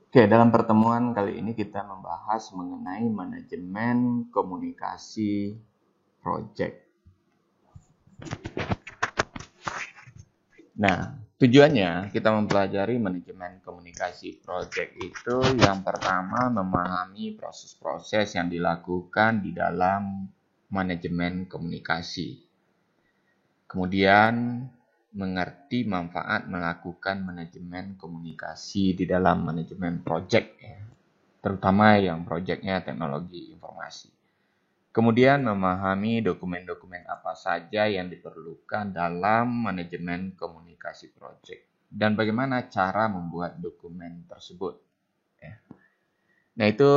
Oke, dalam pertemuan kali ini kita membahas mengenai manajemen komunikasi project. Nah, tujuannya kita mempelajari manajemen komunikasi project itu yang pertama memahami proses-proses yang dilakukan di dalam manajemen komunikasi. Kemudian mengerti manfaat melakukan manajemen komunikasi di dalam manajemen project, ya, terutama yang projectnya teknologi informasi. Kemudian memahami dokumen-dokumen apa saja yang diperlukan dalam manajemen komunikasi project dan bagaimana cara membuat dokumen tersebut. Ya. Nah, itu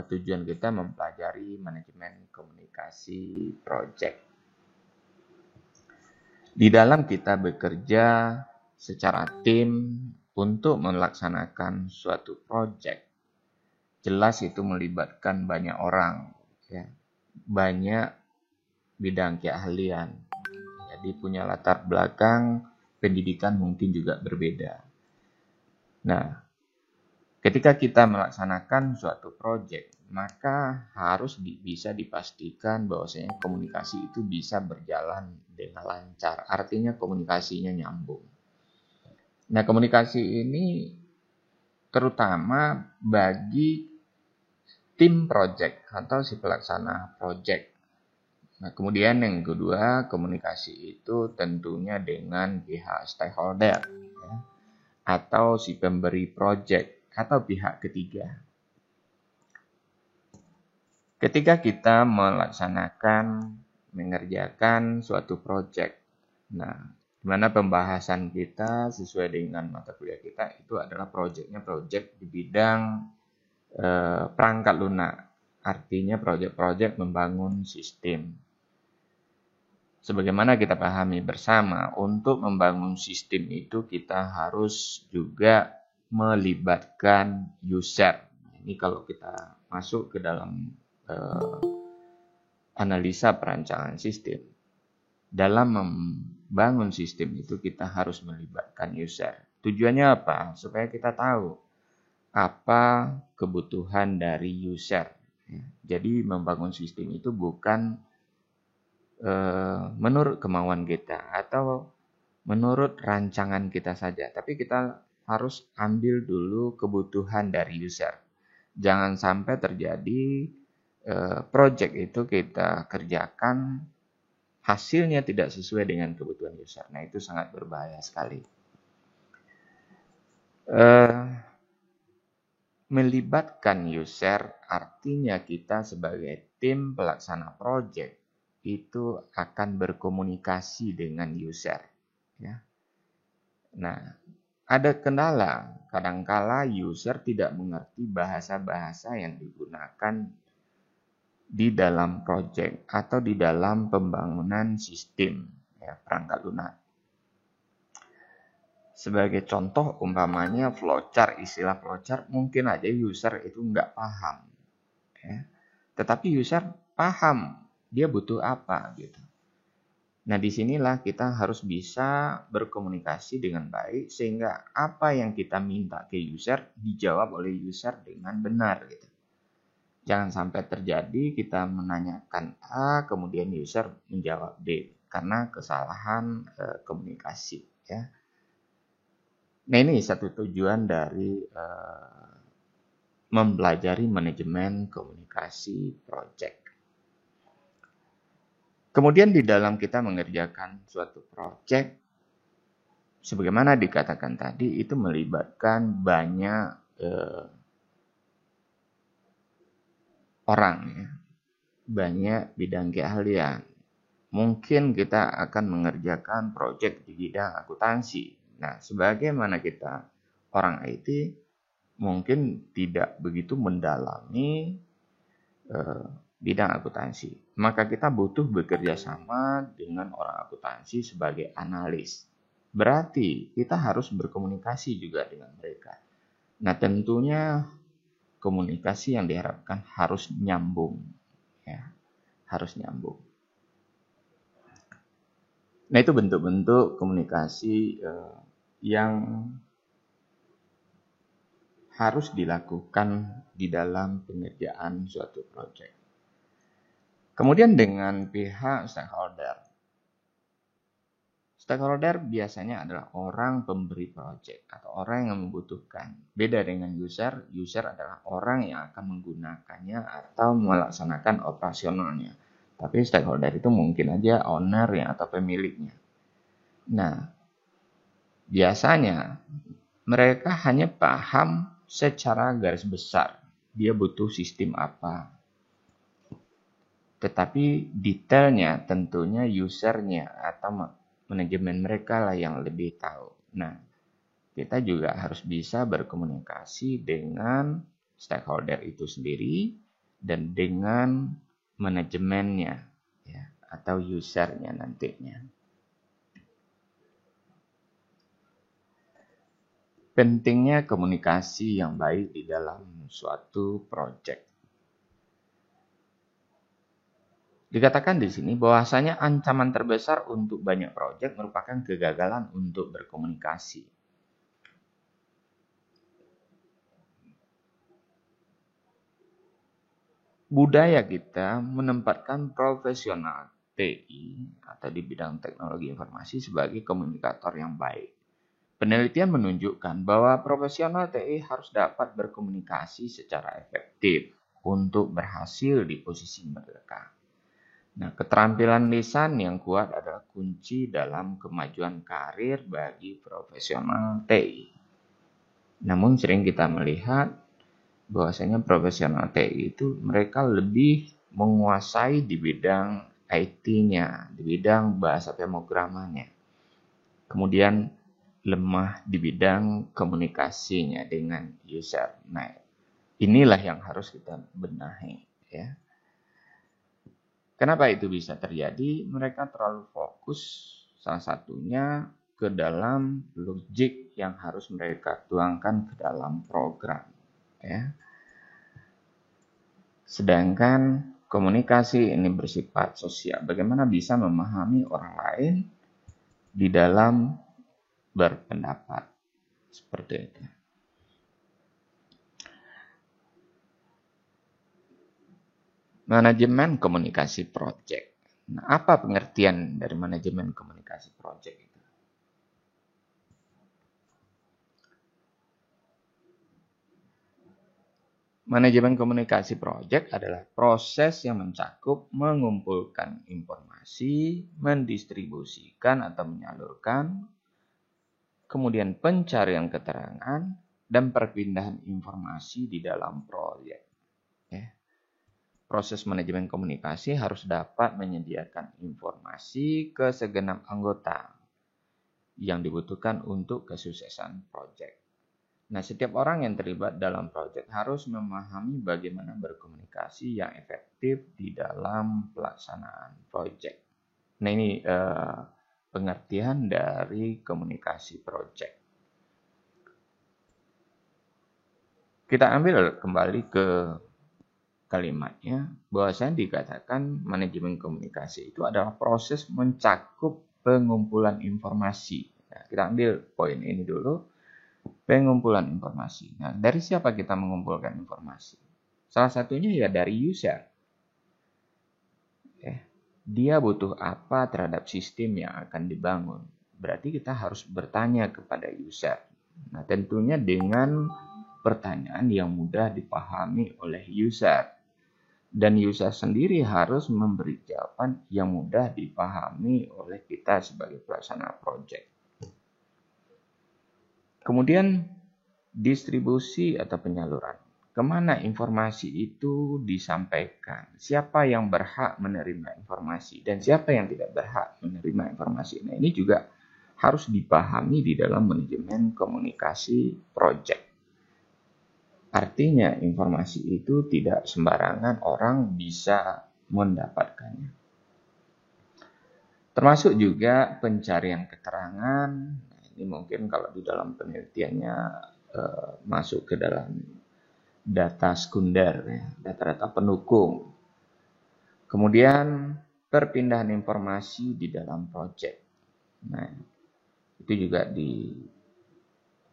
tujuan kita mempelajari manajemen komunikasi project. Di dalam kita bekerja secara tim untuk melaksanakan suatu project, jelas itu melibatkan banyak orang, ya, banyak bidang keahlian. Jadi punya latar belakang pendidikan mungkin juga berbeda. Nah, ketika kita melaksanakan suatu project, maka harus bisa dipastikan bahwasanya komunikasi itu bisa berjalan dengan lancar. Artinya komunikasinya nyambung. Nah, komunikasi ini terutama bagi tim project atau si pelaksana project. Nah, kemudian yang kedua, komunikasi itu tentunya dengan pihak stakeholder, ya, atau si pemberi project atau pihak ketiga. Ketika kita mengerjakan suatu project, nah, dimana pembahasan kita sesuai dengan mata kuliah kita itu adalah projectnya project di bidang perangkat lunak, artinya project-project membangun sistem. Sebagaimana kita pahami bersama, untuk membangun sistem itu kita harus juga melibatkan user. Ini kalau kita masuk ke dalam analisa perancangan sistem. Dalam membangun sistem itu kita harus melibatkan user. Tujuannya apa? Supaya kita tahu apa kebutuhan dari user. Jadi membangun sistem itu bukan menurut kemauan kita atau menurut rancangan kita saja, tapi kita harus ambil dulu kebutuhan dari user. Jangan sampai terjadi project itu kita kerjakan hasilnya tidak sesuai dengan kebutuhan user. Nah, itu sangat berbahaya sekali. Melibatkan user artinya kita sebagai tim pelaksana project itu akan berkomunikasi dengan user. Ya. Nah, ada kendala. Kadangkala user tidak mengerti bahasa-bahasa yang digunakan di dalam project atau di dalam pembangunan sistem, ya, perangkat lunak. Sebagai contoh umpamanya flowchart, istilah flowchart mungkin aja user itu nggak paham. Ya. Tetapi user paham dia butuh apa gitu. Nah, disinilah kita harus bisa berkomunikasi dengan baik sehingga apa yang kita minta ke user dijawab oleh user dengan benar gitu. Jangan sampai terjadi kita menanyakan A kemudian user menjawab B karena kesalahan komunikasi, ya. Nah, ini satu tujuan dari mempelajari manajemen komunikasi project. Kemudian di dalam kita mengerjakan suatu project, sebagaimana dikatakan tadi, itu melibatkan banyak orang, ya, banyak bidang keahlian. Mungkin kita akan mengerjakan project di bidang akuntansi. Nah, sebagaimana kita orang IT, mungkin tidak begitu mendalami bidang akuntansi. Maka kita butuh bekerja sama dengan orang akuntansi sebagai analis. Berarti kita harus berkomunikasi juga dengan mereka. Nah, tentunya komunikasi yang diharapkan harus nyambung, ya, harus nyambung. Nah, itu bentuk-bentuk komunikasi yang harus dilakukan di dalam pengerjaan suatu proyek. Kemudian dengan pihak stakeholder. Stakeholder biasanya adalah orang pemberi proyek atau orang yang membutuhkan. Beda dengan user, user adalah orang yang akan menggunakannya atau melaksanakan operasionalnya. Tapi stakeholder itu mungkin aja owner ya atau pemiliknya. Nah, biasanya mereka hanya paham secara garis besar. Dia butuh sistem apa. Tetapi detailnya tentunya usernya atau manajemen mereka lah yang lebih tahu. Nah, kita juga harus bisa berkomunikasi dengan stakeholder itu sendiri dan dengan manajemennya ya, atau usernya nantinya. Pentingnya komunikasi yang baik di dalam suatu proyek. Dikatakan di sini bahwasanya ancaman terbesar untuk banyak proyek merupakan kegagalan untuk berkomunikasi. Budaya kita menempatkan profesional TI atau di bidang teknologi informasi sebagai komunikator yang baik. Penelitian menunjukkan bahwa profesional TI harus dapat berkomunikasi secara efektif untuk berhasil di posisi mereka. Nah, keterampilan lisan yang kuat adalah kunci dalam kemajuan karir bagi profesional TI. Namun sering kita melihat bahwasanya profesional TI itu mereka lebih menguasai di bidang IT-nya, di bidang bahasa pemrogramannya. Kemudian lemah di bidang komunikasinya dengan user. Nah, inilah yang harus kita benahi ya. Kenapa itu bisa terjadi? Mereka terlalu fokus salah satunya ke dalam logik yang harus mereka tuangkan ke dalam program. Ya. Sedangkan komunikasi ini bersifat sosial. Bagaimana bisa memahami orang lain di dalam berpendapat. Seperti itu. Manajemen komunikasi proyek. Nah, apa pengertian dari manajemen komunikasi proyek itu? Manajemen komunikasi proyek adalah proses yang mencakup mengumpulkan informasi, mendistribusikan atau menyalurkan, kemudian pencarian keterangan, dan perpindahan informasi di dalam proyek. Proses manajemen komunikasi harus dapat menyediakan informasi ke segenap anggota yang dibutuhkan untuk kesuksesan proyek. Nah, setiap orang yang terlibat dalam proyek harus memahami bagaimana berkomunikasi yang efektif di dalam pelaksanaan proyek. Nah, ini pengertian dari komunikasi proyek. Kita ambil kembali ke kalimatnya, bahwasanya dikatakan manajemen komunikasi itu adalah proses mencakup pengumpulan informasi. Nah, kita ambil poin ini dulu, pengumpulan informasi. Nah, dari siapa kita mengumpulkan informasi? Salah satunya ya dari user. Dia butuh apa terhadap sistem yang akan dibangun. Berarti kita harus bertanya kepada user. Nah, tentunya dengan pertanyaan yang mudah dipahami oleh user. Dan user sendiri harus memberi jawaban yang mudah dipahami oleh kita sebagai pelaksana proyek. Kemudian distribusi atau penyaluran. Kemana informasi itu disampaikan? Siapa yang berhak menerima informasi dan siapa yang tidak berhak menerima informasi? Nah, ini juga harus dipahami di dalam manajemen komunikasi proyek. Artinya informasi itu tidak sembarangan orang bisa mendapatkannya. Termasuk juga pencarian keterangan. Nah, ini mungkin kalau di dalam penelitiannya masuk ke dalam data sekunder, ya, data-data pendukung. Kemudian perpindahan informasi di dalam proyek. Nah, itu juga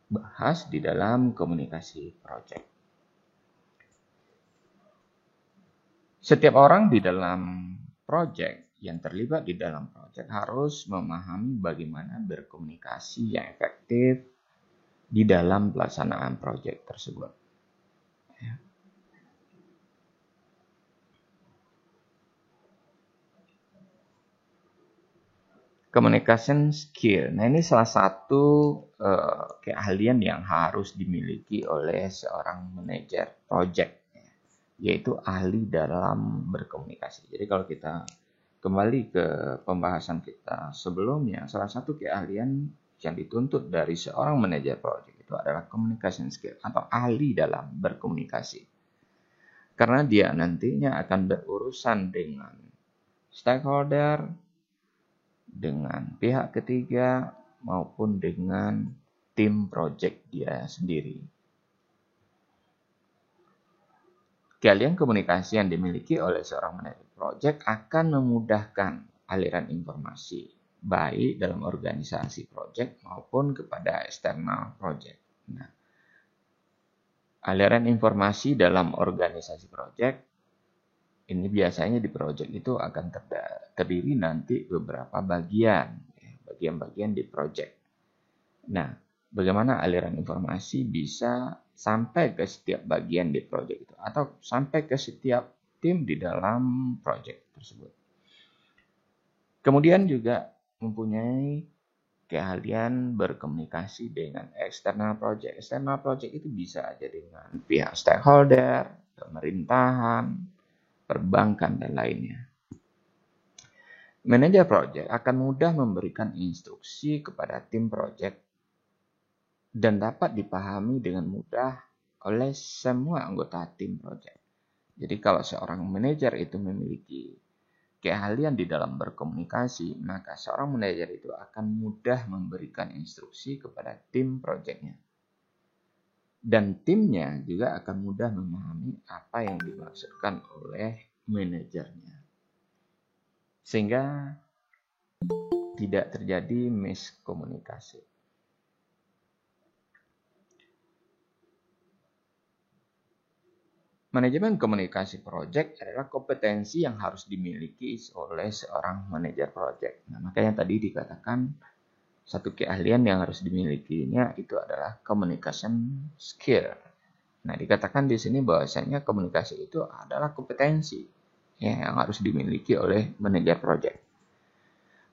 bahas di dalam komunikasi proyek. Setiap orang di dalam proyek yang terlibat di dalam proyek harus memahami bagaimana berkomunikasi yang efektif di dalam pelaksanaan proyek tersebut. Communication skill. Nah, ini salah satu keahlian yang harus dimiliki oleh seorang manajer project, yaitu ahli dalam berkomunikasi. Jadi kalau kita kembali ke pembahasan kita sebelumnya, salah satu keahlian yang dituntut dari seorang manajer project itu adalah communication skill atau ahli dalam berkomunikasi. Karena dia nantinya akan berurusan dengan stakeholder, dengan pihak ketiga maupun dengan tim project dia sendiri. Keahlian komunikasi yang dimiliki oleh seorang manajer project akan memudahkan aliran informasi baik dalam organisasi project maupun kepada eksternal project. Nah, aliran informasi dalam organisasi project ini biasanya di project itu akan terdiri nanti beberapa bagian-bagian di project. Nah, bagaimana aliran informasi bisa sampai ke setiap bagian di project itu atau sampai ke setiap tim di dalam project tersebut. Kemudian juga mempunyai keahlian berkomunikasi dengan eksternal project. Eksternal project itu bisa aja dengan pihak stakeholder, pemerintahan, perbankan, dan lainnya. Manajer project akan mudah memberikan instruksi kepada tim project dan dapat dipahami dengan mudah oleh semua anggota tim project. Jadi kalau seorang manajer itu memiliki keahlian di dalam berkomunikasi, maka seorang manajer itu akan mudah memberikan instruksi kepada tim projectnya. Dan timnya juga akan mudah memahami apa yang dimaksudkan oleh manajernya. Sehingga tidak terjadi miskomunikasi. Manajemen komunikasi project adalah kompetensi yang harus dimiliki oleh seorang manajer project. Nah, makanya tadi dikatakan satu keahlian yang harus dimilikinya itu adalah communication skill. Nah, dikatakan di sini bahwasanya komunikasi itu adalah kompetensi yang harus dimiliki oleh manajer project.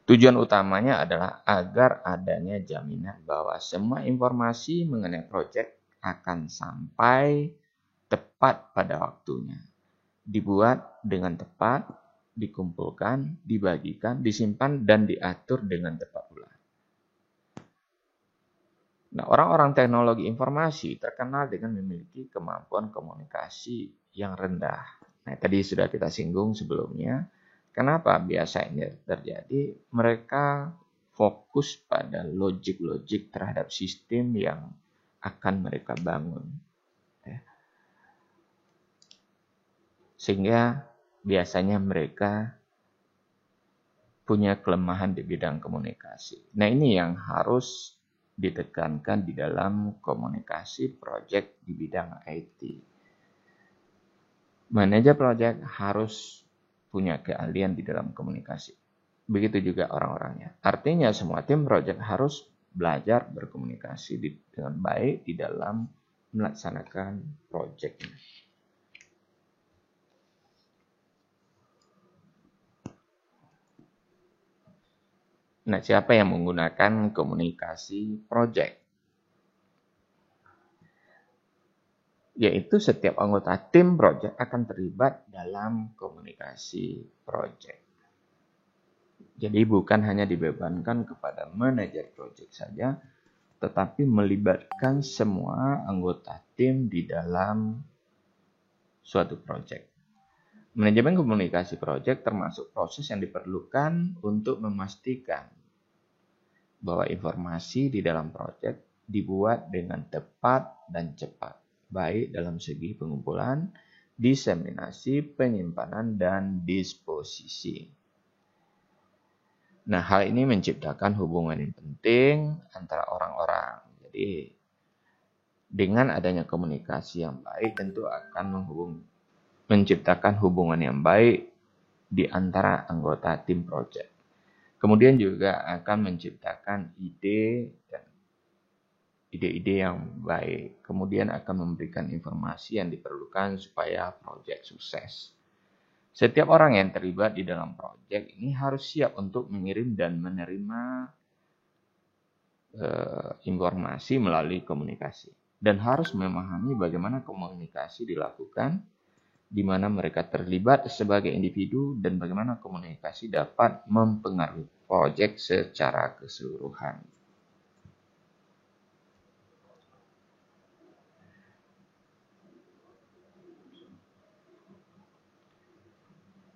Tujuan utamanya adalah agar adanya jaminan bahwa semua informasi mengenai project akan sampai tepat pada waktunya. Dibuat dengan tepat, dikumpulkan, dibagikan, disimpan, dan diatur dengan tepat pula. Nah, orang-orang teknologi informasi terkenal dengan memiliki kemampuan komunikasi yang rendah. Nah, tadi sudah kita singgung sebelumnya. Kenapa biasanya terjadi? Mereka fokus pada logik-logik terhadap sistem yang akan mereka bangun. Sehingga biasanya mereka punya kelemahan di bidang komunikasi. Nah, ini yang harus ditekankan di dalam komunikasi project di bidang IT. Manajer project harus punya keahlian di dalam komunikasi. Begitu juga orang-orangnya. Artinya semua tim project harus belajar berkomunikasi dengan baik di dalam melaksanakan projectnya. Nah, siapa yang menggunakan komunikasi project? Yaitu setiap anggota tim project akan terlibat dalam komunikasi project. Jadi bukan hanya dibebankan kepada manajer project saja, tetapi melibatkan semua anggota tim di dalam suatu project. Manajemen komunikasi project termasuk proses yang diperlukan untuk memastikan bahwa informasi di dalam project dibuat dengan tepat dan cepat, baik dalam segi pengumpulan, diseminasi, penyimpanan, dan disposisi. Nah, hal ini menciptakan hubungan yang penting antara orang-orang. Jadi, Dengan adanya komunikasi yang baik tentu akan menciptakan hubungan yang baik di antara anggota tim project. Kemudian juga akan menciptakan ide-ide yang baik. Kemudian akan memberikan informasi yang diperlukan supaya project sukses. Setiap orang yang terlibat di dalam project ini harus siap untuk mengirim dan menerima informasi melalui komunikasi. Dan harus memahami bagaimana komunikasi dilakukan, di mana mereka terlibat sebagai individu, dan bagaimana komunikasi dapat mempengaruhi proyek secara keseluruhan.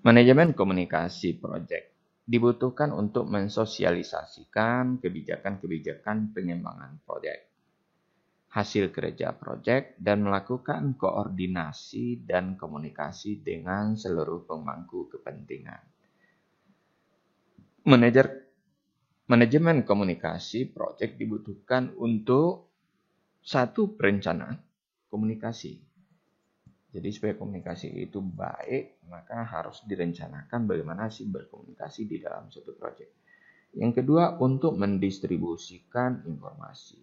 Manajemen komunikasi proyek dibutuhkan untuk mensosialisasikan kebijakan-kebijakan pengembangan proyek, hasil kerja proyek, dan melakukan koordinasi dan komunikasi dengan seluruh pemangku kepentingan. Manajemen komunikasi proyek dibutuhkan untuk satu, perencanaan komunikasi. Jadi supaya komunikasi itu baik, maka harus direncanakan bagaimana sih berkomunikasi di dalam suatu proyek. Yang kedua, untuk mendistribusikan informasi.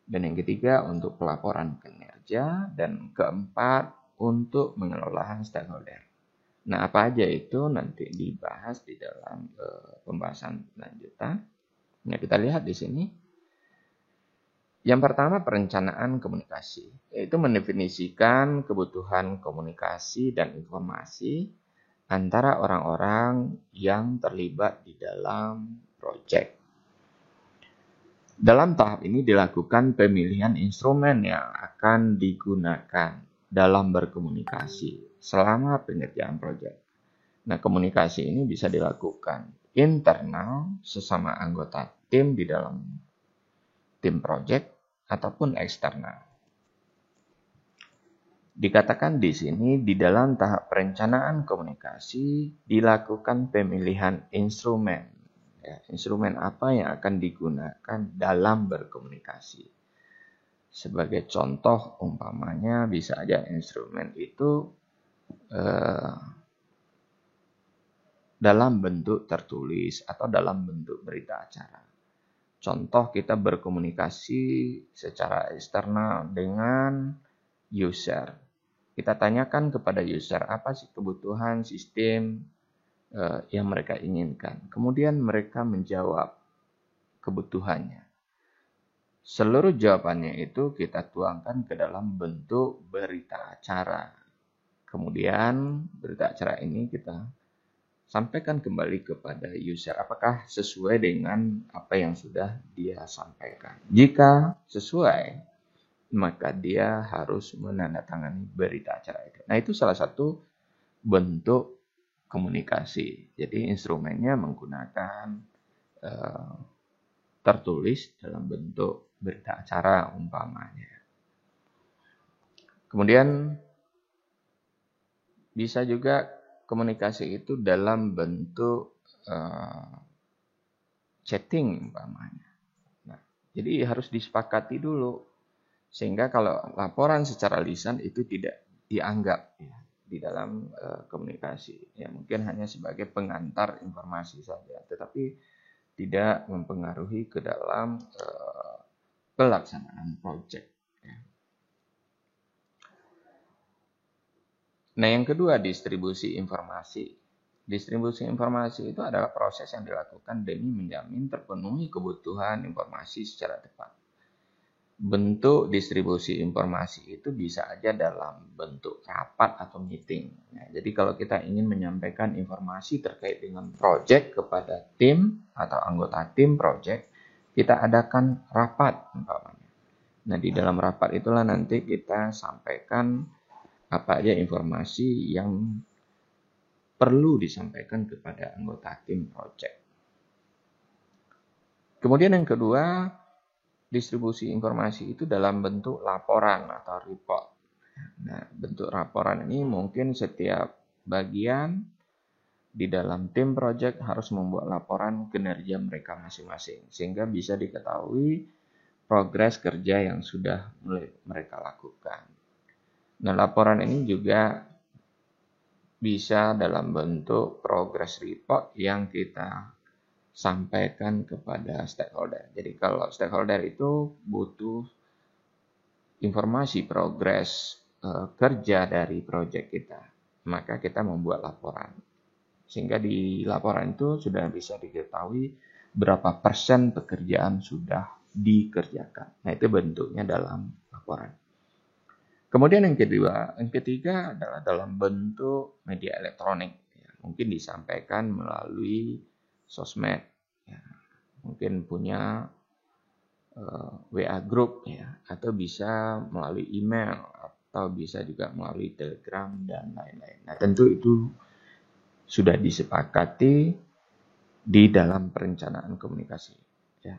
Dan yang ketiga, untuk pelaporan kinerja. Dan keempat, untuk mengelola stakeholder. Nah, apa aja itu nanti dibahas di dalam pembahasan lanjutan. Nah, kita lihat di sini. Yang pertama, perencanaan komunikasi, yaitu mendefinisikan kebutuhan komunikasi dan informasi antara orang-orang yang terlibat di dalam proyek. Dalam tahap ini dilakukan pemilihan instrumen yang akan digunakan dalam berkomunikasi selama pengerjaan proyek. Nah, komunikasi ini bisa dilakukan internal sesama anggota tim di dalam tim proyek ataupun eksternal. Dikatakan di sini, di dalam tahap perencanaan komunikasi dilakukan pemilihan instrumen. Ya, instrumen apa yang akan digunakan dalam berkomunikasi. Sebagai contoh, umpamanya bisa aja instrumen itu dalam bentuk tertulis atau dalam bentuk berita acara. Contoh, kita berkomunikasi secara eksternal dengan user. Kita tanyakan kepada user apa sih kebutuhan sistem yang mereka inginkan. Kemudian mereka menjawab kebutuhannya. Seluruh jawabannya itu kita tuangkan ke dalam bentuk berita acara. Kemudian berita acara ini kita sampaikan kembali kepada user apakah sesuai dengan apa yang sudah dia sampaikan. Jika sesuai, maka dia harus menandatangani berita acara itu. Nah, itu salah satu bentuk komunikasi. Jadi instrumennya menggunakan tertulis dalam bentuk berita acara umpamanya. Kemudian bisa juga komunikasi itu dalam bentuk chatting umpamanya. Nah, jadi harus disepakati dulu sehingga kalau laporan secara lisan itu tidak dianggap ya, di dalam komunikasi. Ya, mungkin hanya sebagai pengantar informasi saja, tetapi tidak mempengaruhi ke dalam pelaksanaan proyek. Nah, yang kedua, distribusi informasi. Distribusi informasi itu adalah proses yang dilakukan demi menjamin terpenuhi kebutuhan informasi secara tepat. Bentuk distribusi informasi itu bisa aja dalam bentuk rapat atau meeting. Nah, jadi kalau kita ingin menyampaikan informasi terkait dengan proyek kepada tim atau anggota tim proyek, kita adakan rapat umpamanya. Nah, di dalam rapat itulah nanti kita sampaikan apa aja informasi yang perlu disampaikan kepada anggota tim proyek. Kemudian yang kedua, distribusi informasi itu dalam bentuk laporan atau report. Nah, bentuk laporan ini mungkin setiap bagian di dalam tim proyek harus membuat laporan kinerja mereka masing-masing, sehingga bisa diketahui progres kerja yang sudah mulai mereka lakukan. Nah, laporan ini juga bisa dalam bentuk progress report yang kita sampaikan kepada stakeholder. Jadi kalau stakeholder itu butuh informasi progres kerja dari proyek kita, maka kita membuat laporan. Sehingga di laporan itu sudah bisa diketahui berapa persen pekerjaan sudah dikerjakan. Nah, itu bentuknya dalam laporan. Kemudian yang ketiga adalah dalam bentuk media elektronik. Ya, mungkin disampaikan melalui sosmed. Ya, mungkin punya WA group ya, atau bisa melalui email, atau bisa juga melalui Telegram dan lain-lain. Nah, tentu itu sudah disepakati di dalam perencanaan komunikasi. Ya.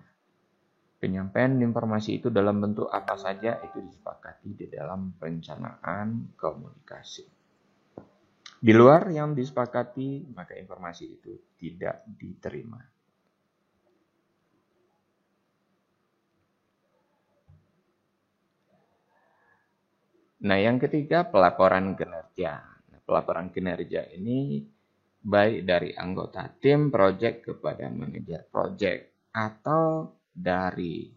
Penyampaian informasi itu dalam bentuk apa saja itu disepakati di dalam perencanaan komunikasi. Di luar yang disepakati, maka informasi itu tidak diterima. Nah, yang ketiga, pelaporan kinerja. Nah, pelaporan kinerja ini baik dari anggota tim proyek kepada manajer proyek atau dari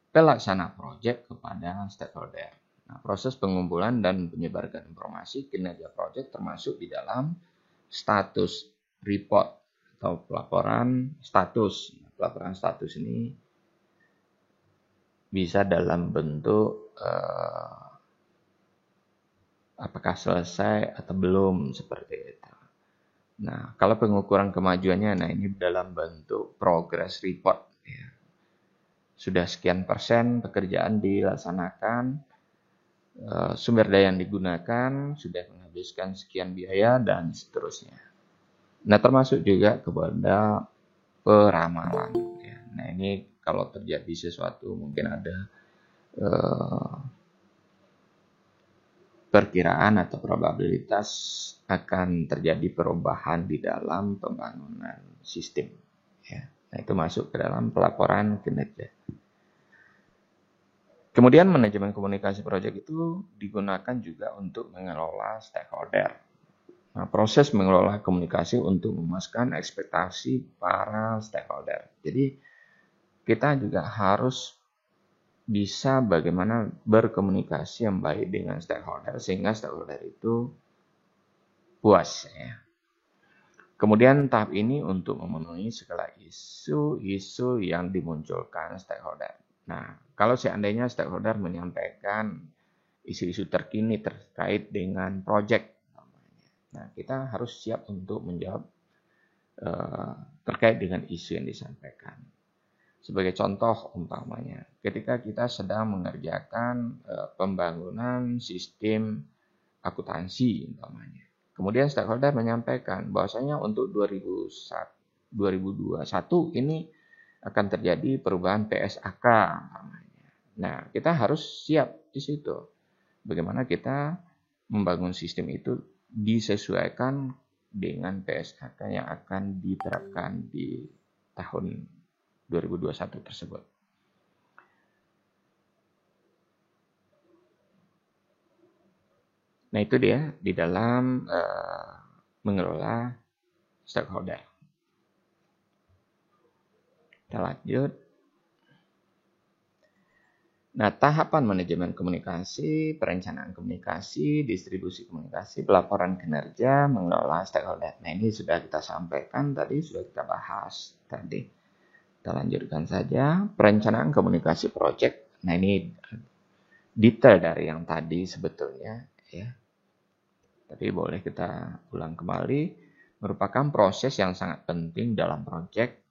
pelaksana proyek kepada stakeholder. Nah, proses pengumpulan dan penyebaran informasi kinerja proyek termasuk di dalam status report atau pelaporan status. Pelaporan status ini bisa dalam bentuk apakah selesai atau belum, seperti itu. Nah, kalau pengukuran kemajuannya, nah ini dalam bentuk progress report. Ya. Sudah sekian persen pekerjaan dilaksanakan, sumber daya yang digunakan, sudah menghabiskan sekian biaya, dan seterusnya. Nah, termasuk juga kepada peramalan. Ya. Nah, ini kalau terjadi sesuatu, mungkin ada perkiraan atau probabilitas akan terjadi perubahan di dalam pembangunan sistem. Ya. Nah, itu masuk ke dalam pelaporan kinerja. Kemudian manajemen komunikasi proyek itu digunakan juga untuk mengelola stakeholder. Nah, proses mengelola komunikasi untuk memuaskan ekspektasi para stakeholder. Jadi kita juga harus bisa bagaimana berkomunikasi yang baik dengan stakeholder sehingga stakeholder itu puas ya. Kemudian tahap ini untuk memenuhi segala isu-isu yang dimunculkan stakeholder. Nah, kalau seandainya stakeholder menyampaikan isu-isu terkini terkait dengan proyek, nah kita harus siap untuk menjawab terkait dengan isu yang disampaikan. Sebagai contoh umpamanya, ketika kita sedang mengerjakan pembangunan sistem akuntansi umpamanya. Kemudian stakeholder menyampaikan bahwasanya untuk 2021 ini akan terjadi perubahan PSAK umpamanya. Nah, kita harus siap di situ. Bagaimana kita membangun sistem itu disesuaikan dengan PSAK yang akan diterapkan di tahun 2021 tersebut. Nah, itu dia di dalam mengelola stakeholder. Kita lanjut. Nah, tahapan manajemen komunikasi, perencanaan komunikasi, distribusi komunikasi, pelaporan kinerja, mengelola stakeholder. Nah, ini sudah kita sampaikan tadi, sudah kita bahas tadi. Kita lanjutkan saja. Perencanaan komunikasi project. Nah, ini detail dari yang tadi sebetulnya ya. Tapi boleh kita ulang kembali. Merupakan proses yang sangat penting dalam proyek,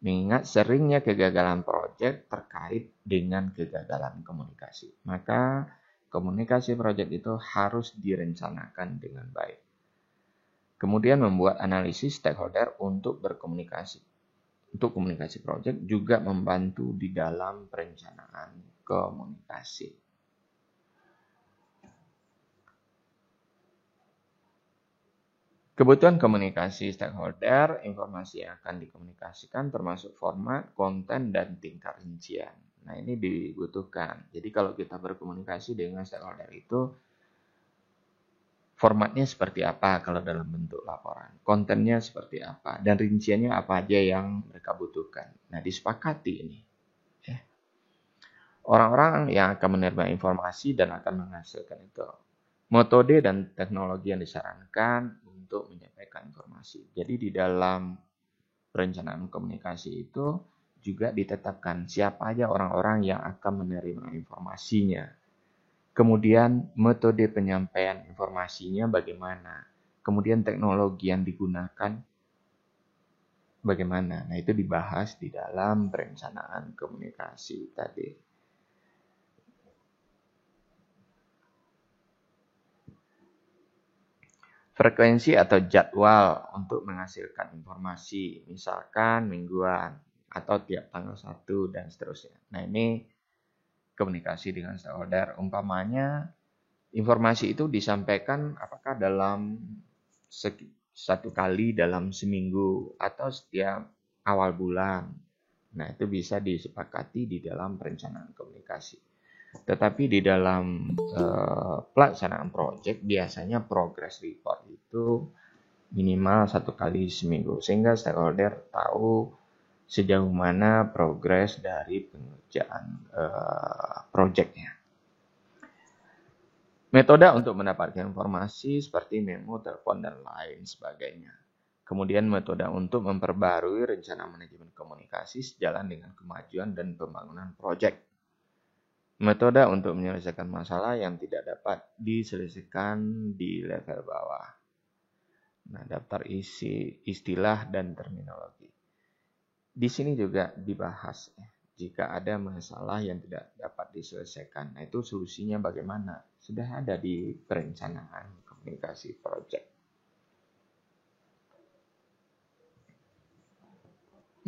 mengingat seringnya kegagalan proyek terkait dengan kegagalan komunikasi. Maka komunikasi proyek itu harus direncanakan dengan baik. Kemudian membuat analisis stakeholder untuk berkomunikasi. Untuk komunikasi proyek juga membantu di dalam perencanaan komunikasi. Kebutuhan komunikasi stakeholder, informasi yang akan dikomunikasikan termasuk format, konten, dan tingkat rincian. Nah, ini dibutuhkan. Jadi kalau kita berkomunikasi dengan stakeholder itu, formatnya seperti apa kalau dalam bentuk laporan, kontennya seperti apa, dan rinciannya apa aja yang mereka butuhkan. Nah, disepakati ini. Orang-orang yang akan menerima informasi dan akan menghasilkan itu. Metode dan teknologi yang disarankan untuk menyampaikan informasi. Jadi di dalam perencanaan komunikasi itu juga ditetapkan siapa aja orang-orang yang akan menerima informasinya. Kemudian metode penyampaian informasinya bagaimana. Kemudian teknologi yang digunakan bagaimana. Nah, itu dibahas di dalam perencanaan komunikasi tadi. Frekuensi atau jadwal untuk menghasilkan informasi, misalkan mingguan atau tiap tanggal 1 dan seterusnya. Nah, ini komunikasi dengan stakeholder. Umpamanya informasi itu disampaikan apakah dalam satu kali dalam seminggu atau setiap awal bulan. Nah, itu bisa disepakati di dalam perencanaan komunikasi. Tetapi di dalam pelaksanaan proyek biasanya progress report itu minimal 1 kali seminggu sehingga stakeholder tahu sejauh mana progres dari pengerjaan proyeknya. Metode untuk mendapatkan informasi seperti memo, telepon, dan lain sebagainya. Kemudian metode untuk memperbarui rencana manajemen komunikasi sejalan dengan kemajuan dan pembangunan proyek. Metode untuk menyelesaikan masalah yang tidak dapat diselesaikan di level bawah. Nah, daftar isi istilah dan terminologi. Di sini juga dibahas jika ada masalah yang tidak dapat diselesaikan. Nah, itu solusinya bagaimana? Sudah ada di perencanaan komunikasi proyek.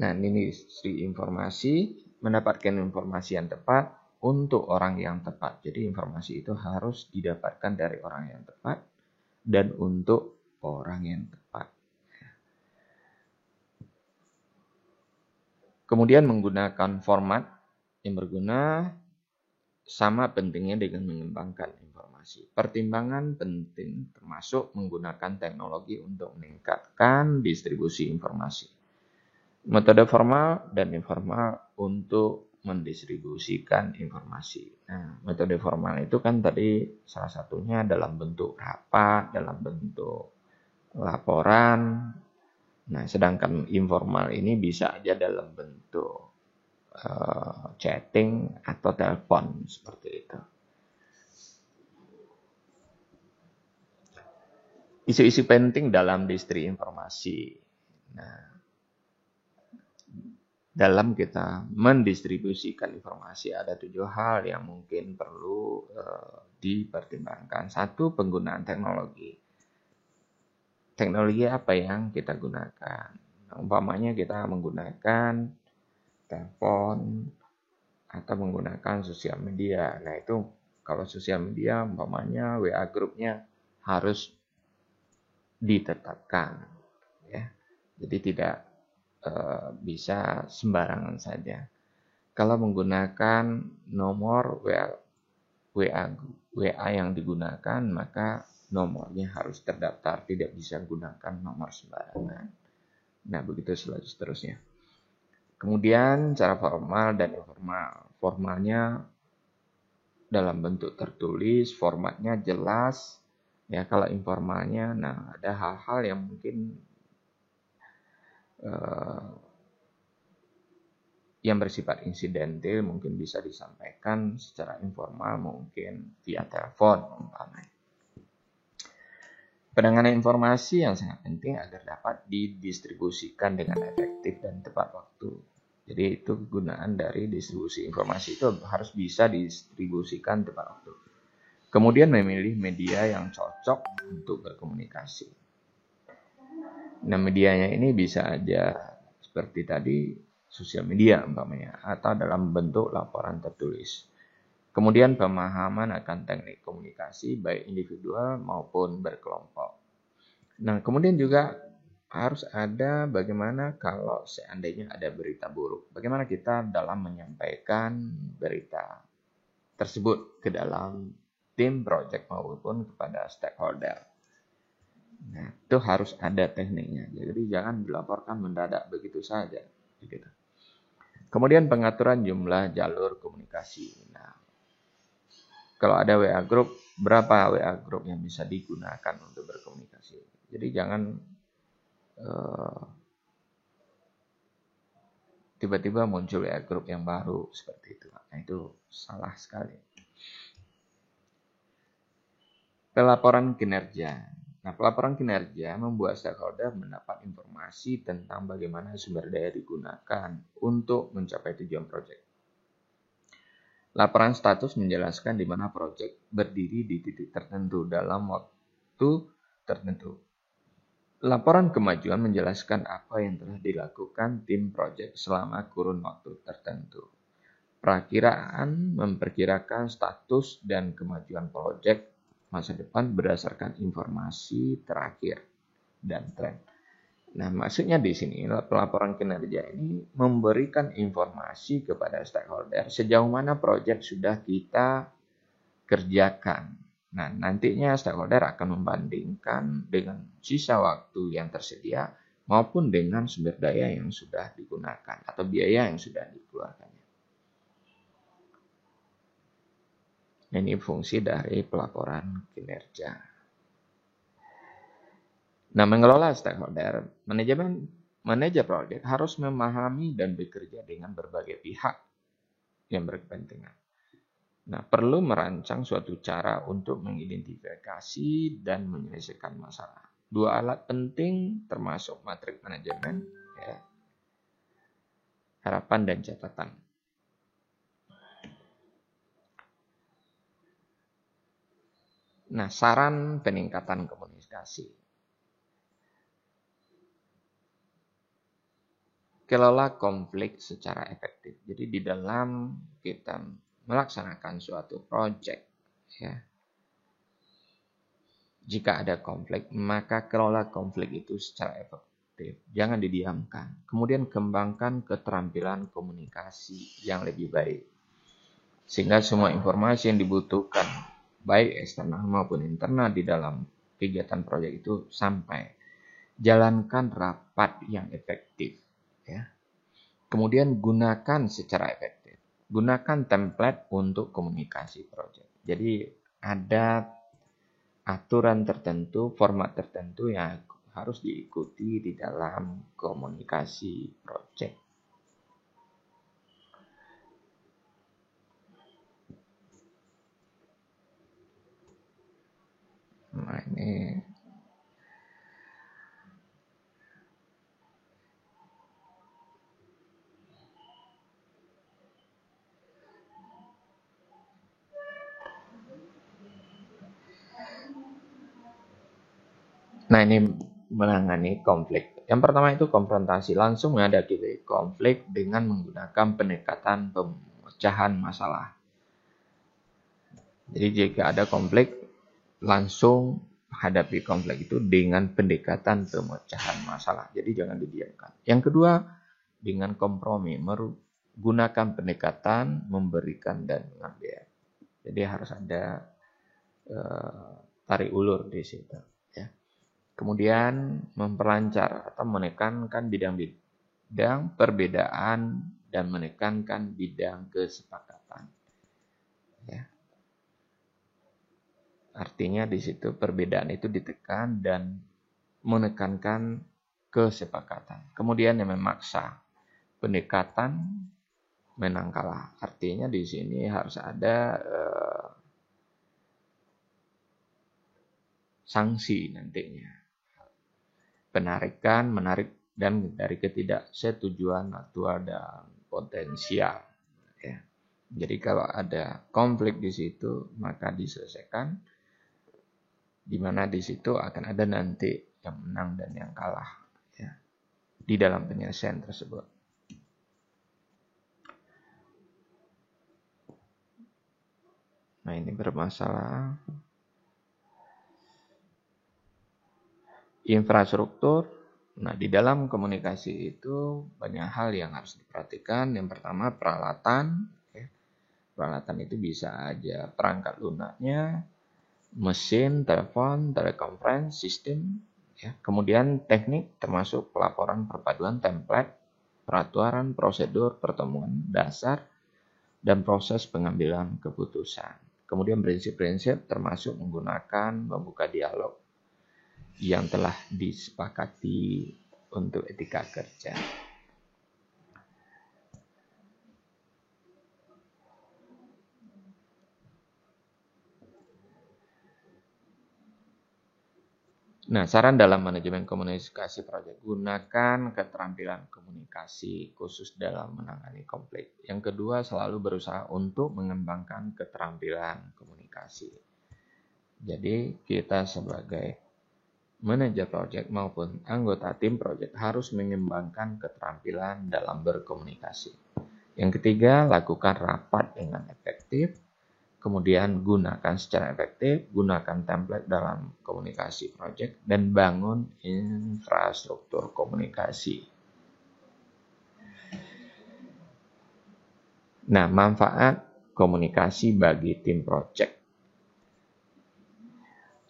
Nah, ini industri informasi, mendapatkan informasi yang tepat untuk orang yang tepat. Jadi informasi itu harus didapatkan dari orang yang tepat dan untuk orang yang tepat. Kemudian menggunakan format yang berguna sama pentingnya dengan mengembangkan informasi. Pertimbangan penting termasuk menggunakan teknologi untuk meningkatkan distribusi informasi. Metode formal dan informal untuk mendistribusikan informasi. Nah, metode formal itu kan tadi salah satunya dalam bentuk rapat, dalam bentuk laporan. Nah, sedangkan informal ini bisa aja dalam bentuk chatting atau telepon seperti itu. Isu-isu penting dalam distri informasi. Nah, dalam kita mendistribusikan informasi ada 7 hal yang mungkin perlu dipertimbangkan. 1, penggunaan teknologi. Teknologi apa yang kita gunakan? Nah, umpamanya kita menggunakan telepon atau menggunakan sosial media. Nah, itu kalau sosial media umpamanya WA grupnya harus ditetapkan, ya. Jadi tidak bisa sembarangan saja. Kalau menggunakan nomor WA yang digunakan, maka nomornya harus terdaftar, tidak bisa gunakan nomor sembarangan. Nah, begitu seterusnya. Kemudian cara formal dan informal. Formalnya dalam bentuk tertulis, formatnya jelas. Ya, kalau informalnya, nah ada hal-hal yang mungkin yang bersifat insidental mungkin bisa disampaikan secara informal, mungkin via telepon umpamanya. Penanganan informasi yang sangat penting agar dapat didistribusikan dengan efektif dan tepat waktu. Jadi itu kegunaan dari distribusi informasi itu harus bisa didistribusikan tepat waktu. Kemudian memilih media yang cocok untuk berkomunikasi. Nah, medianya ini bisa aja seperti tadi sosial media umpamanya atau dalam bentuk laporan tertulis. Kemudian pemahaman akan teknik komunikasi baik individual maupun berkelompok. Nah, kemudian juga harus ada bagaimana kalau seandainya ada berita buruk. Bagaimana kita dalam menyampaikan berita tersebut ke dalam tim project maupun kepada stakeholder. Nah, itu harus ada tekniknya. Jadi jangan dilaporkan mendadak begitu saja. Gitu. Kemudian pengaturan jumlah jalur komunikasi. Nah, kalau ada WA group, berapa WA group yang bisa digunakan untuk berkomunikasi. Jadi jangan tiba-tiba muncul WA group yang baru seperti itu. Nah, itu salah sekali. Pelaporan kinerja. Nah, pelaporan kinerja membuat stakeholder mendapat informasi tentang bagaimana sumber daya digunakan untuk mencapai tujuan proyek. Laporan status menjelaskan di mana proyek berdiri di titik tertentu dalam waktu tertentu. Laporan kemajuan menjelaskan apa yang telah dilakukan tim proyek selama kurun waktu tertentu. Perakiraan memperkirakan status dan kemajuan proyek masa depan berdasarkan informasi terakhir dan tren. Nah, maksudnya di sini pelaporan kinerja ini memberikan informasi kepada stakeholder sejauh mana proyek sudah kita kerjakan. Nah, nantinya stakeholder akan membandingkan dengan sisa waktu yang tersedia maupun dengan sumber daya yang sudah digunakan atau biaya yang sudah dikeluarkannya. Ini fungsi dari pelaporan kinerja. Nah, mengelola stakeholder, manajer proyek harus memahami dan bekerja dengan berbagai pihak yang berkepentingan. Nah, perlu merancang suatu cara untuk mengidentifikasi dan menyelesaikan masalah. Dua alat penting termasuk matrik manajemen, ya, harapan dan catatan. Nah, saran peningkatan komunikasi. Kelola konflik secara efektif. Jadi di dalam kita melaksanakan suatu proyek, ya, jika ada konflik, maka kelola konflik itu secara efektif. Jangan didiamkan. Kemudian kembangkan keterampilan komunikasi yang lebih baik. Sehingga semua informasi yang dibutuhkan, baik eksternal maupun internal di dalam kegiatan proyek itu sampai. Jalankan rapat yang efektif. Ya. Kemudian gunakan secara efektif. Gunakan template untuk komunikasi proyek. Jadi ada aturan tertentu, format tertentu yang harus diikuti di dalam komunikasi proyek. Nah, ini menangani konflik. Yang pertama itu konfrontasi, langsung menghadapi konflik dengan menggunakan pendekatan pemecahan masalah. Jadi jika ada konflik, langsung hadapi konflik itu dengan pendekatan pemecahan masalah. Jadi jangan didiamkan. Yang kedua, dengan kompromi, menggunakan pendekatan memberikan dan mengambil. Jadi harus ada tarik ulur di situ. Ya. Kemudian memperlancar atau menekankan bidang perbedaan dan menekankan bidang kesepakatan. Ya. Artinya di situ perbedaan itu ditekan dan menekankan kesepakatan. Kemudian yang memaksa pendekatan menang kalah. Artinya di sini harus ada sanksi nantinya. Menarik dan dari ketidaksetujuan aktual dan potensial. Ya. Jadi kalau ada konflik di situ, maka diselesaikan. Di mana di situ akan ada nanti yang menang dan yang kalah, ya, di dalam penyelesaian tersebut. Nah, ini bermasalah infrastruktur Nah, di dalam komunikasi itu banyak hal yang harus diperhatikan. Yang pertama peralatan. Ya. Peralatan itu bisa aja perangkat lunaknya, mesin, telepon, telekonferensi, sistem. Ya. Kemudian teknik termasuk pelaporan perpaduan template, peraturan, prosedur, pertemuan dasar, dan proses pengambilan keputusan. Kemudian prinsip-prinsip termasuk menggunakan membuka dialog yang telah disepakati untuk etika kerja. Nah, saran dalam manajemen komunikasi proyek, gunakan keterampilan komunikasi khusus dalam menangani konflik. Yang kedua, selalu berusaha untuk mengembangkan keterampilan komunikasi. Jadi, kita sebagai manajer proyek maupun anggota tim proyek harus mengembangkan keterampilan dalam berkomunikasi. Yang ketiga, lakukan rapat dengan efektif. Kemudian gunakan secara efektif, gunakan template dalam komunikasi proyek, dan bangun infrastruktur komunikasi. Nah, manfaat komunikasi bagi tim proyek.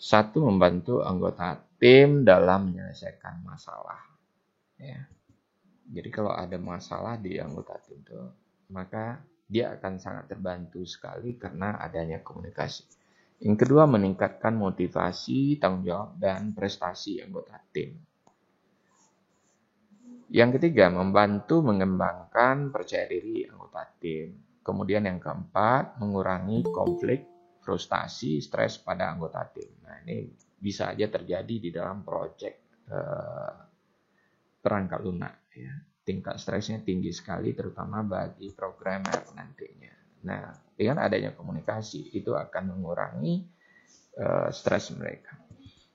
Satu, membantu anggota tim dalam menyelesaikan masalah. Ya. Jadi kalau ada masalah di anggota tim itu, maka dia akan sangat terbantu sekali karena adanya komunikasi. Yang kedua, meningkatkan motivasi, tanggung jawab, dan prestasi anggota tim. Yang ketiga, membantu mengembangkan percaya diri anggota tim. Kemudian yang keempat, mengurangi konflik, frustasi, stres pada anggota tim. Nah, ini bisa aja terjadi di dalam proyek perangkat lunak. Ya. Tingkat stresnya tinggi sekali, terutama bagi programmer nantinya. Nah, dengan adanya komunikasi, itu akan mengurangi stres mereka.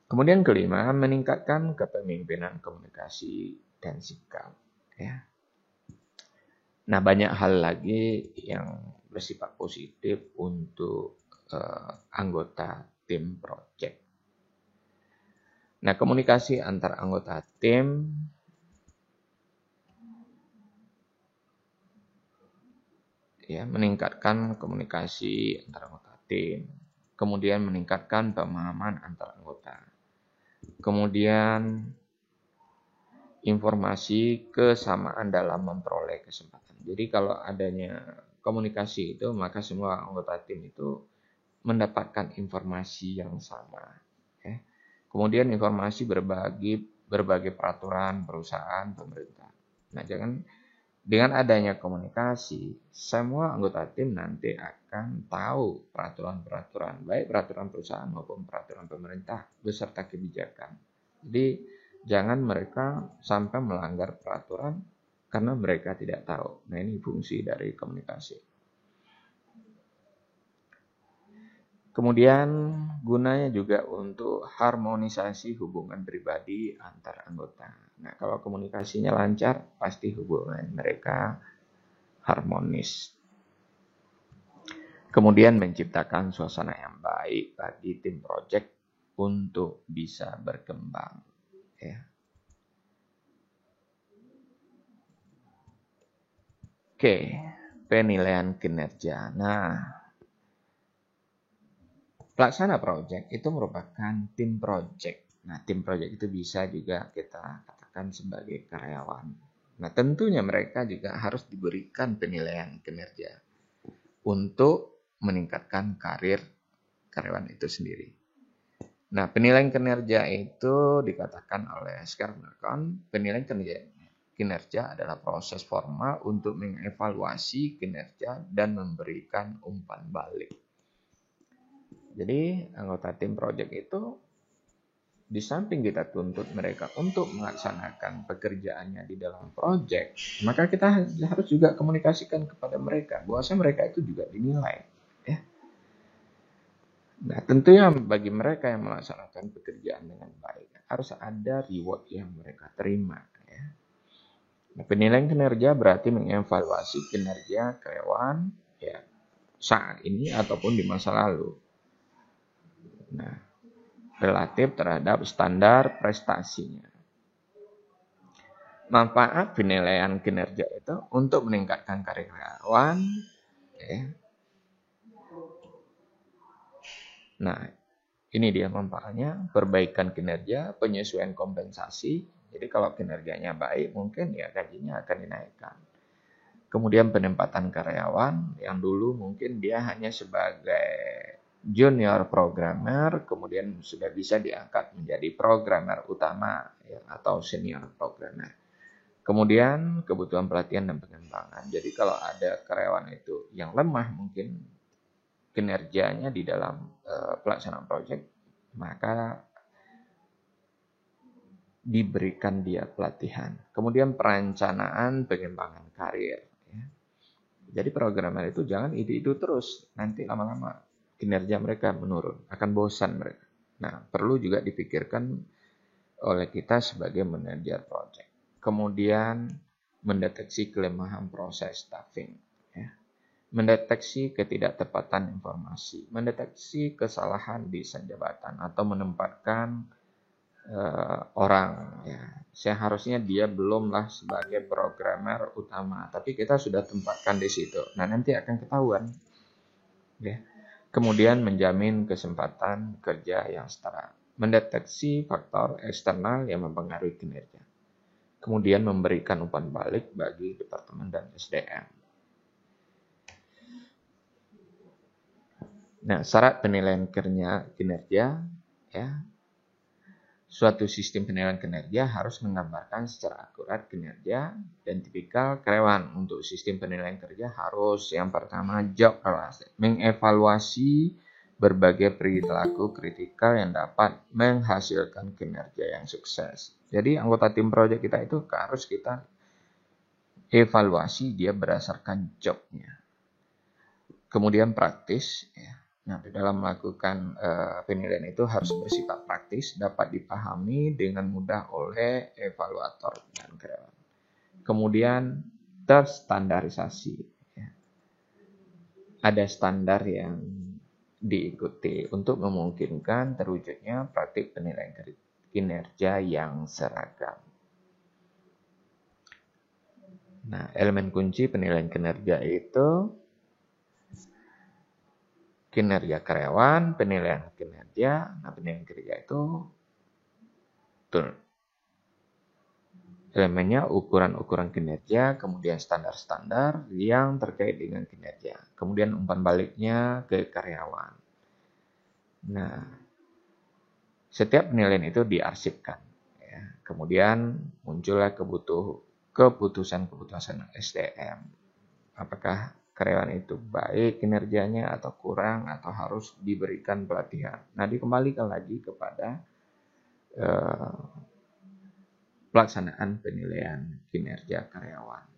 Kemudian kelima, meningkatkan kepemimpinan komunikasi dan sikap. Ya. Nah, banyak hal lagi yang bersifat positif untuk anggota tim project. Nah, komunikasi antar anggota tim ya, meningkatkan komunikasi antar anggota tim. Kemudian meningkatkan pemahaman antar anggota. Kemudian informasi kesamaan dalam memperoleh kesempatan. Jadi kalau adanya komunikasi itu, maka semua anggota tim itu mendapatkan informasi yang sama. Ya. Kemudian informasi berbagai peraturan perusahaan, pemerintah. Nah, dengan adanya komunikasi, semua anggota tim nanti akan tahu peraturan-peraturan, baik peraturan perusahaan maupun peraturan pemerintah beserta kebijakan. Jadi jangan mereka sampai melanggar peraturan karena mereka tidak tahu. Nah, ini fungsi dari komunikasi. Kemudian gunanya juga untuk harmonisasi hubungan pribadi antar anggota. Nah, kalau komunikasinya lancar, pasti hubungan mereka harmonis. Kemudian menciptakan suasana yang baik bagi tim project untuk bisa berkembang. Ya. Oke, penilaian kinerja. Nah, pelaksana project itu merupakan tim project. Nah, tim project itu bisa juga kita katakan sebagai karyawan. Nah, tentunya mereka juga harus diberikan penilaian kinerja untuk meningkatkan karir karyawan itu sendiri. Nah, penilaian kinerja itu dikatakan oleh Skarmercon, penilaian kinerja adalah proses formal untuk mengevaluasi kinerja dan memberikan umpan balik. Jadi anggota tim project itu di samping kita tuntut mereka untuk melaksanakan pekerjaannya di dalam project, maka kita harus juga komunikasikan kepada mereka bahwasanya mereka itu juga dinilai. Ya. Nah, tentunya bagi mereka yang melaksanakan pekerjaan dengan baik harus ada reward yang mereka terima. Ya. Nah, penilaian kinerja berarti mengevaluasi kinerja karyawan ya saat ini ataupun di masa lalu. Nah, relatif terhadap standar prestasinya. Manfaat penilaian kinerja itu untuk meningkatkan karyawan. Ya. Nah, ini dia manfaatnya, perbaikan kinerja, penyesuaian kompensasi. Jadi kalau kinerjanya baik, mungkin ya gajinya akan dinaikkan. Kemudian penempatan karyawan yang dulu mungkin dia hanya sebagai junior programmer, kemudian sudah bisa diangkat menjadi programmer utama ya, atau senior programmer. Kemudian kebutuhan pelatihan dan pengembangan. Jadi kalau ada karyawan itu yang lemah mungkin kinerjanya di dalam pelaksanaan proyek, maka diberikan dia pelatihan. Kemudian perencanaan pengembangan karir. Ya. Jadi programmer itu jangan ide-ide terus, nanti lama-lama kinerja mereka menurun, akan bosan mereka. Nah, perlu juga dipikirkan oleh kita sebagai manajer proyek. Kemudian mendeteksi kelemahan proses staffing. Ya. Mendeteksi ketidaktepatan informasi, mendeteksi kesalahan desain jabatan atau menempatkan orang ya. Seharusnya dia belumlah sebagai programmer utama, tapi kita sudah tempatkan di situ. Nah, nanti akan ketahuan. Ya. Kemudian menjamin kesempatan kerja yang setara, mendeteksi faktor eksternal yang mempengaruhi kinerja. Kemudian memberikan umpan balik bagi departemen dan SDM. Nah, syarat penilaian kinerja ya. Suatu sistem penilaian kinerja harus menggambarkan secara akurat kinerja dan tipikal karyawan. Untuk sistem penilaian kerja harus yang pertama job related, mengevaluasi berbagai perilaku kritikal yang dapat menghasilkan kinerja yang sukses. Jadi anggota tim proyek kita itu harus kita evaluasi dia berdasarkan jobnya. Kemudian praktis ya. Nah, di dalam melakukan penilaian itu harus bersifat praktis, dapat dipahami dengan mudah oleh evaluator dan karyawan. Kemudian terstandarisasi. Ya. Ada standar yang diikuti untuk memungkinkan terwujudnya praktik penilaian kinerja yang seragam. Nah, elemen kunci penilaian kinerja itu kinerja karyawan, penilaian kinerja. Nah, penilaian kinerja itu elemennya ukuran-ukuran kinerja, kemudian standar-standar yang terkait dengan kinerja. Kemudian umpan baliknya ke karyawan. Nah, setiap penilaian itu diarsipkan. Ya. Kemudian muncullah keputusan-keputusan SDM. Apakah karyawan itu baik kinerjanya atau kurang atau harus diberikan pelatihan. Nah, dikembalikan lagi kepada pelaksanaan penilaian kinerja karyawan.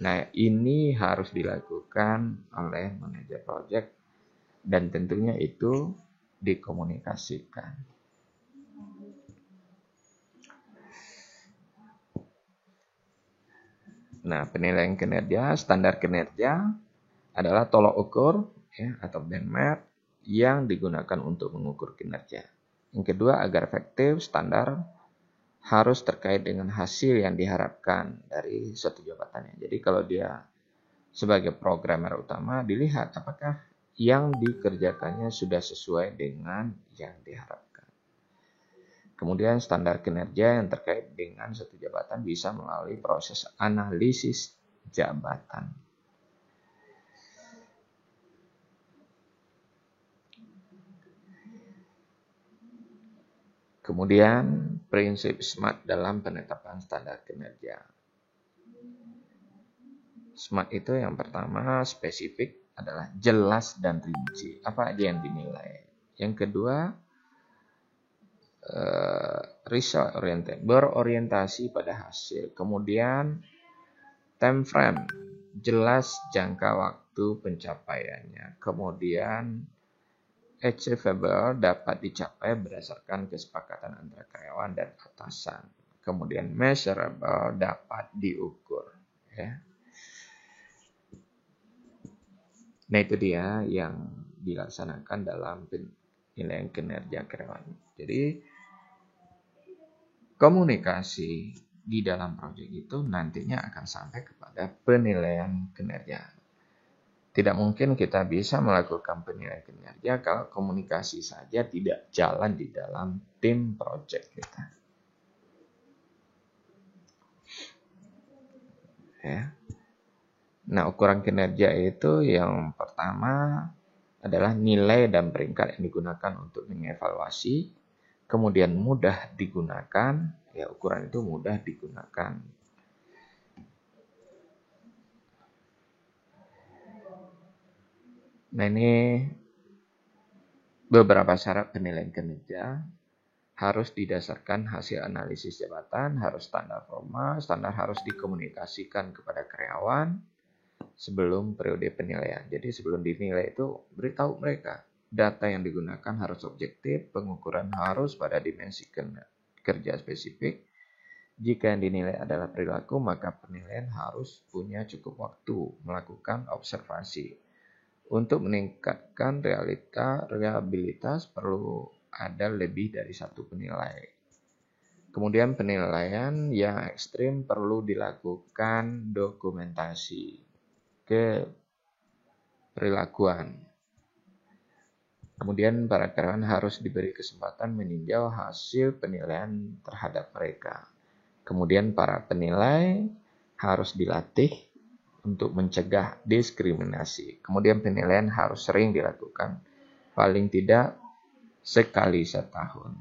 Nah, ini harus dilakukan oleh manajer proyek dan tentunya itu dikomunikasikan. Nah, penilaian kinerja, standar kinerja adalah tolok ukur ya, atau benchmark yang digunakan untuk mengukur kinerja. Yang kedua, agar efektif, standar harus terkait dengan hasil yang diharapkan dari suatu jabatannya. Jadi kalau dia sebagai programmer utama, dilihat apakah yang dikerjakannya sudah sesuai dengan yang diharapkan. Kemudian standar kinerja yang terkait dengan suatu jabatan bisa melalui proses analisis jabatan. Kemudian prinsip SMART dalam penetapan standar kinerja. SMART itu yang pertama spesifik adalah jelas dan rinci. Apa aja yang dinilai. Yang kedua result oriented, berorientasi pada hasil. Kemudian time frame, jelas jangka waktu pencapaiannya. Kemudian achievable, dapat dicapai berdasarkan kesepakatan antara karyawan dan atasan. Kemudian measurable, dapat diukur. Ya. Nah, itu dia yang dilaksanakan dalam penilaian kinerja karyawan. Jadi komunikasi di dalam proyek itu nantinya akan sampai kepada penilaian kinerja. Tidak mungkin kita bisa melakukan penilaian kinerja kalau komunikasi saja tidak jalan di dalam tim proyek kita. Ya. Nah, ukuran kinerja itu yang pertama adalah nilai dan peringkat yang digunakan untuk mengevaluasi, kemudian mudah digunakan, ya ukuran itu mudah digunakan. Nah, ini beberapa syarat penilaian kinerja. Harus didasarkan hasil analisis jabatan, harus standar formal, standar harus dikomunikasikan kepada karyawan sebelum periode penilaian. Jadi sebelum dinilai itu beritahu mereka data yang digunakan harus objektif, pengukuran harus pada dimensi kerja spesifik. Jika yang dinilai adalah perilaku, maka penilaian harus punya cukup waktu melakukan observasi. Untuk meningkatkan reliabilitas perlu ada lebih dari satu penilai. Kemudian penilaian yang ekstrim perlu dilakukan dokumentasi keperilakuan. Kemudian para karyawan harus diberi kesempatan meninjau hasil penilaian terhadap mereka. Kemudian para penilai harus dilatih untuk mencegah diskriminasi. Kemudian penilaian harus sering dilakukan, paling tidak sekali setahun.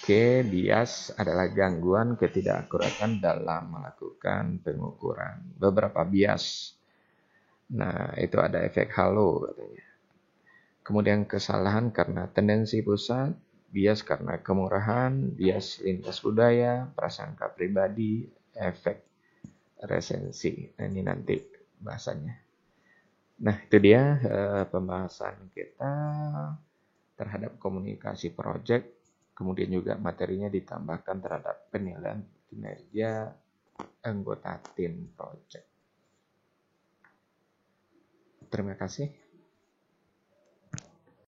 Oke, bias adalah gangguan ketidakakuratan dalam melakukan pengukuran. Beberapa bias. Nah, itu ada efek halo katanya. Kemudian kesalahan karena tendensi pusat, bias karena kemurahan, bias lintas budaya, prasangka pribadi, efek resensi. Nah, ini nanti bahasanya. Nah, itu dia pembahasan kita terhadap komunikasi proyek. Kemudian juga materinya ditambahkan terhadap penilaian kinerja anggota tim proyek. Terima kasih.